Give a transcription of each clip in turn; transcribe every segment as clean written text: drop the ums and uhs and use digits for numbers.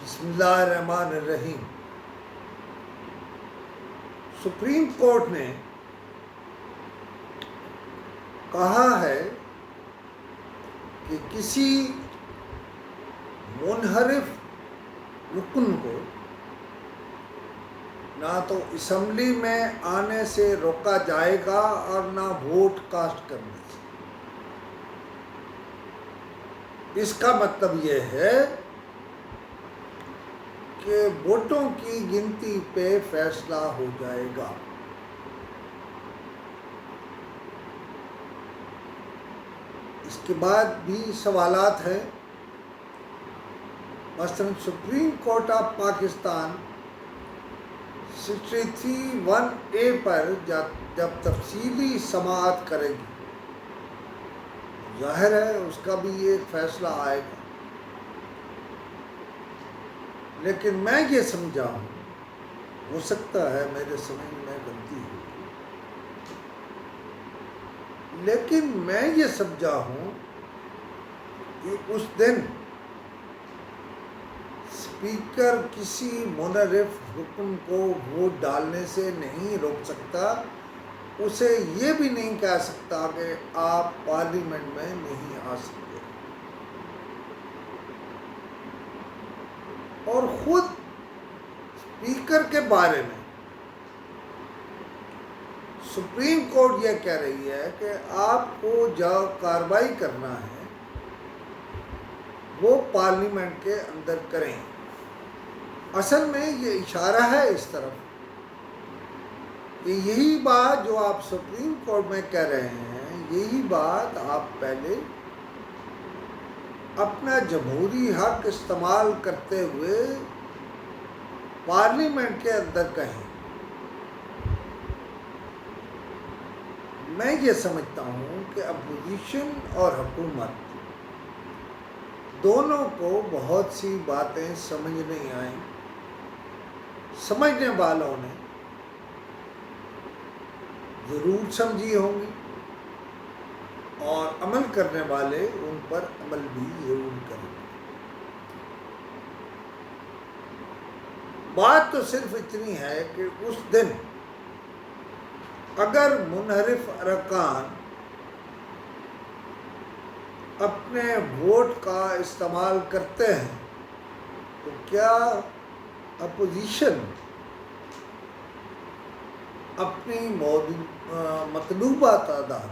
بسم اللہ الرحمن الرحیم۔ سپریم کورٹ نے کہا ہے کہ کسی منحرف رکن کو نہ تو اسمبلی میں آنے سے روکا جائے گا اور نہ ووٹ کاسٹ کرنے سے۔ اس کا مطلب یہ ہے کہ ووٹوں کی گنتی پہ فیصلہ ہو جائے گا۔ اس کے بعد بھی سوالات ہیں۔ مثلا supreme court of Pakistan 63(1)(a) پر جب تفصیلی سماعت کرے گی، ظاہر ہے اس کا بھی ایک فیصلہ آئے گا، لیکن میں یہ سمجھا ہوں، ہو سکتا ہے میرے سمجھ میں غلطی ہو، لیکن میں یہ سمجھا ہوں کہ اس دن اسپیکر کسی منحرف رکن کو ووٹ ڈالنے سے نہیں روک سکتا، اسے یہ بھی نہیں کہہ سکتا کہ آپ پارلیمنٹ میں نہیں آ سکتے، اور خود اسپیکر کے بارے میں سپریم کورٹ یہ کہہ رہی ہے کہ آپ کو جو کارروائی کرنا ہے وہ پارلیمنٹ کے اندر کریں۔ اصل میں یہ اشارہ ہے اس طرف کہ یہی بات جو آپ سپریم کورٹ میں کہہ رہے ہیں، یہی بات آپ پہلے اپنا جمہوری حق استعمال کرتے ہوئے پارلیمنٹ کے اندر کہیں۔ میں یہ سمجھتا ہوں کہ اپوزیشن اور حکومت دونوں کو بہت سی باتیں سمجھ نہیں آئیں۔ سمجھنے والوں نے ضرور سمجھی ہوں گی، اور عمل کرنے والے ان پر عمل بھی ضرور کریں گے۔ بات تو صرف اتنی ہے کہ اس دن اگر منحرف ارکان اپنے ووٹ کا استعمال کرتے ہیں تو کیا اپوزیشن اپنی مطلوبہ تعداد،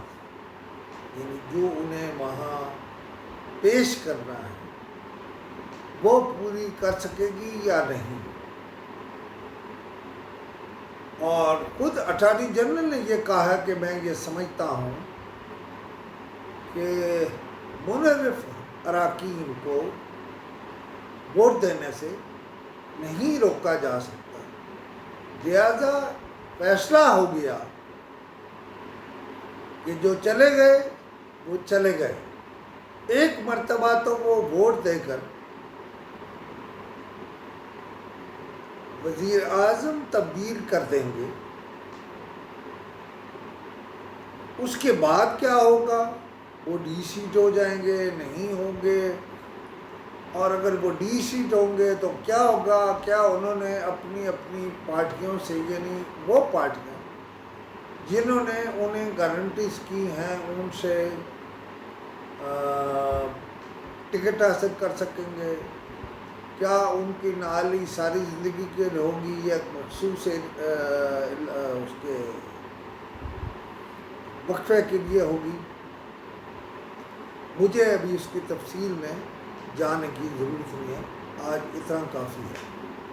یعنی جو انہیں وہاں پیش کرنا ہے، وہ پوری کر سکے گی یا نہیں؟ اور خود اٹارنی جنرل نے یہ کہا کہ میں یہ سمجھتا ہوں کہ منحرف اراکین کو ووٹ دینے سے نہیں روکا جا سکتا، لہذا فیصلہ ہو گیا کہ جو چلے گئے وہ چلے گئے، ایک مرتبہ تو وہ ووٹ دے کر وزیر اعظم تبدیل کر دیں گے، اس کے بعد کیا ہوگا؟ وہ ڈی سیٹ ہو جائیں گے، نہیں ہوں گے، اور اگر وہ ڈی سیٹ ہوں گے تو کیا ہوگا؟ کیا انہوں نے اپنی اپنی پارٹیوں سے، یعنی وہ پارٹیاں جنہوں نے انہیں گارنٹیز کی ہیں، ان سے ٹکٹ حاصل کر سکیں گے؟ کیا ان کی نالی ساری زندگی کے لیے ہوگی یا مخصوص اس کے وقفے کے لیے ہوگی؟ مجھے ابھی اس کی تفصیل میں جانے کی ضرورت نہیں ہے، آج اتنا کافی ہے۔